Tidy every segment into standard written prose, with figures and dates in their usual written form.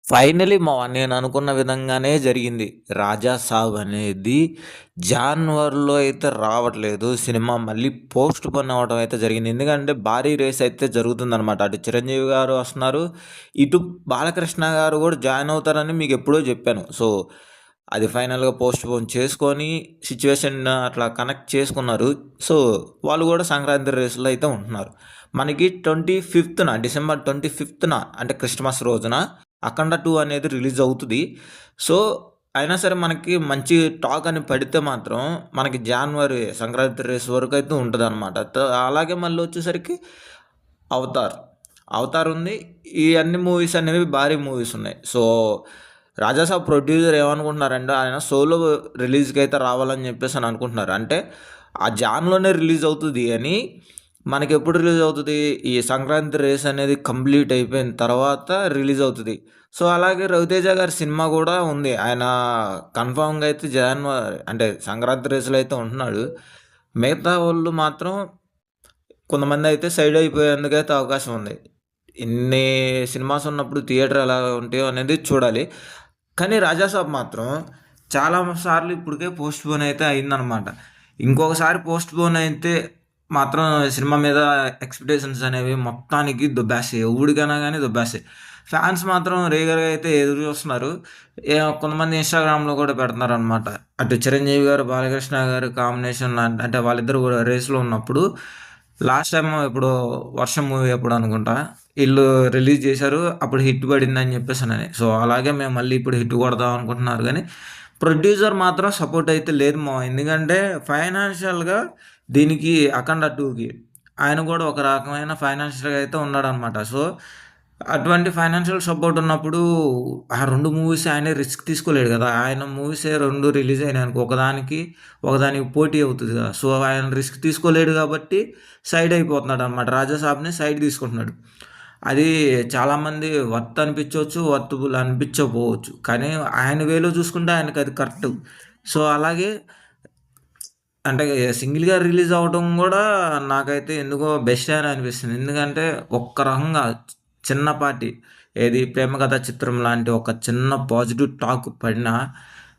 Finally నేను అనుకున్న విధంగానే జరిగింది. 'రాజా సాబ్' అనేది జాన్వరిలో అయితే రావట్లేదు. సినిమా మళ్ళీ పోస్ట్‌పోన్ అవ్వడం అయితే జరిగింది. ఎందుకంటే భారీ రేస్ అయితే జరుగుతుందనమాట. అటు 'చిరంజీవి' గారు వస్తున్నారు. ఇటు బాలకృష్ణ గారు కూడా జాయిన్ అవుతారని మీకు ఎప్పుడో చెప్పాను. సో, అది ఫైనల్‌గా పోస్ట్‌పోన్ చేసుకొని సిట్యుయేషన్ అట్లా కనెక్ట్ చేసుకున్నారు. సో, వాళ్ళు కూడా సంక్రాంతి రేస్‌లో అయితే ఉంటున్నారు. మనకి 25థ్‌న డిసెంబర్ 25థ్‌న అంటే క్రిస్టమస్ రోజున 'అఖండ 2' అనేది రిలీజ్ అవుతది. సో, అయినా సరే మనకి మంచి టాక్ అని పడితే మాత్రం మనకి జాన్వరి సంక్రాంతి రేస్ వరకైతే ఉంటదనమాట. అలాగే మళ్ళీ వచ్చేసరికి 'అవతార్'. 'అవతార్' ఉంది. ఈ అన్ని మూవీస్ అనేవి భారీ మూవీస్ ఉన్నాయి. సో, 'రాజాసాబ్' ప్రొడ్యూసర్ ఏమనుకుంటున్నారంటే ఆయన సోలో రిలీజ్‌కైతే రావాలని చెప్పేసి అని అనుకుంటున్నారు. అంటే ఆ జాన్‌లోనే రిలీజ్ అవుతది అని మనకెప్పుడు రిలీజ్ అవుతది? ఈ సంక్రాంతి రేస్ అనేది కంప్లీట్ అయిపోయిన తర్వాత రిలీజ్ అవుతది. సో, అలాగే 'రవితేజ' గారి సినిమా గూడా ఉంది. ఆయన కన్ఫర్మ్‌గా అయితే అంటే సంక్రాంతి రేస్‌లో అయితే ఉంటున్నాడు. మిగతా వోళ్ళు మాత్రం కొంతమందయితే సైడ్ అయిపోయేందుకైతే అవకాశం ఉంది. ఇన్ని సినిమాస్ ఉన్నప్పుడు థియేటర్ ఎలా ఉంటాయో అనేది చూడాలి. కానీ 'రాజాసాబ్' మాత్రం చాలా సార్లు ఇప్పటికే పోస్ట్‌పోన్ అయితే అయిందనమాట. ఇంకొకసారి పోస్ట్‌పోన్ అయితే మాత్రం సినిమా మీద ఎక్స్‌పెక్టేషన్స్ అనేవి మొత్తానికి దొబ్బేస్తాయి. ఎవడికైనా గాని దొబ్బేస్తాయి. ఫ్యాన్స్ మాత్రం రేగర్‌గా అయితే ఎదురు చూస్తున్నారు. కొంతమంది ఇన్‌స్టాగ్రామ్‌లో కూడా పెడుతున్నారనమాట. అటు 'చిరంజీవి' గారు, 'బాలకృష్ణ' గారు కాంబినేషన్ అంటే వాళ్ళిద్దరూ కూడా రేస్‌లో ఉన్నప్పుడు లాస్ట్ టైమ్ ఎప్పుడో 'వర్షం' మూవీ అప్పుడు అనుకుంటా. ఈళ్ళు రిలీజ్ చేశారు. అప్పుడు హిట్ పడిందని చెప్పేసనని. సో, అలాగే మేము మళ్ళీ ఇప్పుడు హిట్ కొడదాం అనుకుంటున్నారు గానీ, ప్రొడ్యూసర్ మాత్రం సపోర్ట్ అయితే లేదు ఎందుకంటే ఫైనాన్షియల్‌గా దీనికి 'అఖండ 2'కి ఆయన కూడా ఒక రకమైన ఫైనాన్షియల్‌గా అయితే ఉన్నాడనమాట. సో, అటువంటి ఫైనాన్షియల్ సపోర్ట్ ఉన్నప్పుడు ఆ 2 మూవీస్ ఆయనే రిస్క్ తీసుకోలేడు గదా! ఆయన మూవీసే 2 రిలీజ్ అయినాయనుకో ఒకదానికి పోటీ అవుతది గదా! సో, ఆయన రిస్క్ తీసుకోలేడు గాబట్టి సైడ్ అయిపోతున్నాడనమాట. 'రాజాసాబ్‌ని' సైడ్ తీసుకుంటున్నాడు. అది చాలామంది వర్త్ అనిపించవచ్చు, వర్తబుల్ అనిపించకపోవచ్చు. కానీ ఆయన వేలో చూసుకుంటే ఆయనకది కరెక్టు. సో, అలాగే అంటే సింగిల్‌గా రిలీజ్ అవ్వడం గూడా నాకైతే ఎందుకో బెస్టే అని అనిపిస్తుంది. ఎందుకంటే ఒక్క రకంగా చిన్నపాటి ఏది 'ప్రేమ కథా చిత్రం' లాంటి ఒక చిన్న పాజిటివ్ టాక్ పడినా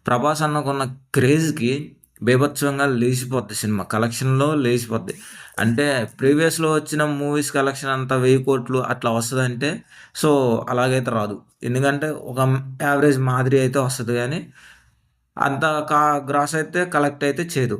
'ప్రభాస్' అన్నకున్న క్రేజ్‌కి బీభత్సంగా లేచిపోద్ది సినిమా. కలెక్షన్‌లో లేచిపోద్ది. అంటే ప్రీవియస్‌లో వచ్చిన మూవీస్ కలెక్షన్ అంతా 1000,00,00,000 అట్లా వస్తదంటే సో, అలాగైతే రాదు. ఎందుకంటే ఒక యావరేజ్ మాదిరి అయితే వస్తది గానీ అంత గ్రాస్ అయితే కలెక్ట్ అయితే చేయదు.